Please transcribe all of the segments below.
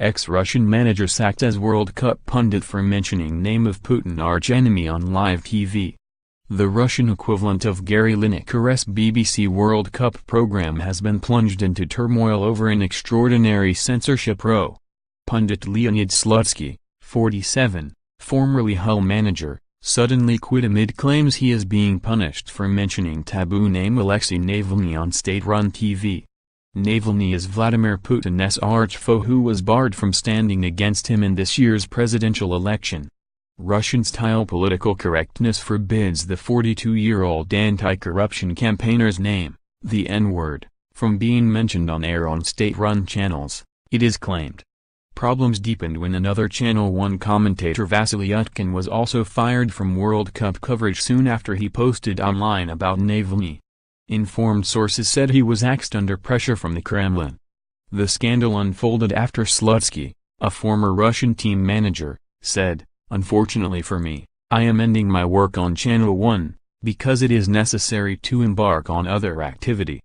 Ex-Russian manager sacked as World Cup pundit for mentioning name of Putin archenemy on live TV. The Russian equivalent of Gary Lineker's BBC World Cup program has been plunged into turmoil over an extraordinary censorship row. Pundit Leonid Slutsky, 47, formerly Hull manager, suddenly quit amid claims he is being punished for mentioning taboo name Alexei Navalny on state-run TV. Navalny is Vladimir Putin's arch-foe who was barred from standing against him in this year's presidential election. Russian-style political correctness forbids the 42-year-old anti-corruption campaigner's name, the N-word, from being mentioned on air on state-run channels, it is claimed. Problems deepened when another Channel 1 commentator Vasily Utkin was also fired from World Cup coverage soon after he posted online about Navalny. Informed sources said he was axed under pressure from the Kremlin. The scandal unfolded after Slutsky, a former Russian team manager, said, "Unfortunately for me, I am ending my work on Channel 1, because it is necessary to embark on other activity."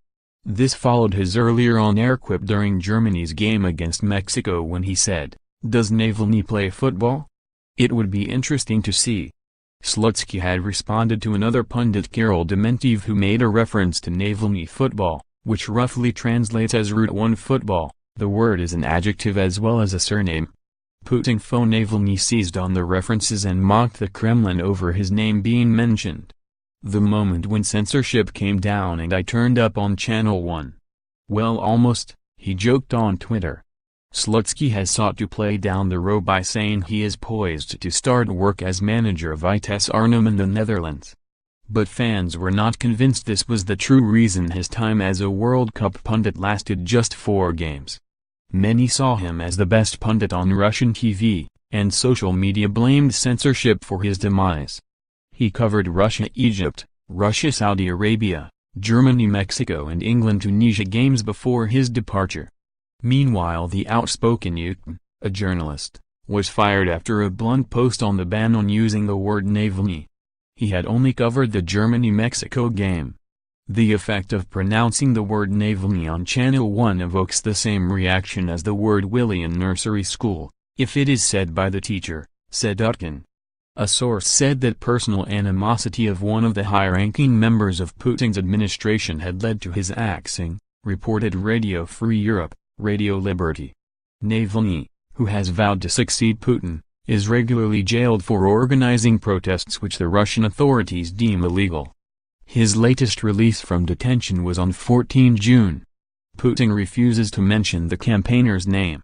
This followed his earlier on-air quip during Germany's game against Mexico when he said, "Does Navalny play football? It would be interesting to see." Slutsky had responded to another pundit Kirill Dementiev who made a reference to Navalny football, which roughly translates as Route 1 football. The word is an adjective as well as a surname. Putin foe Navalny seized on the references and mocked the Kremlin over his name being mentioned. "The moment when censorship came down and I turned up on Channel 1. Well, almost," he joked on Twitter. Slutsky has sought to play down the row by saying he is poised to start work as manager of Vitesse Arnhem in the Netherlands. But fans were not convinced this was the true reason his time as a World Cup pundit lasted just 4 games. Many saw him as the best pundit on Russian TV, and social media blamed censorship for his demise. He covered Russia-Egypt, Russia-Saudi Arabia, Germany-Mexico and England-Tunisia games before his departure. Meanwhile, the outspoken Utkin, a journalist, was fired after a blunt post on the ban on using the word Navalny. He had only covered the Germany-Mexico game. The effect of pronouncing the word Navalny on Channel 1 evokes the same reaction as the word Willy in nursery school, if it is said by the teacher, said Utkin. A source said that personal animosity of one of the high-ranking members of Putin's administration had led to his axing, reported Radio Free Europe, Radio Liberty. Navalny, who has vowed to succeed Putin, is regularly jailed for organizing protests which the Russian authorities deem illegal. His latest release from detention was on 14 June. Putin refuses to mention the campaigner's name.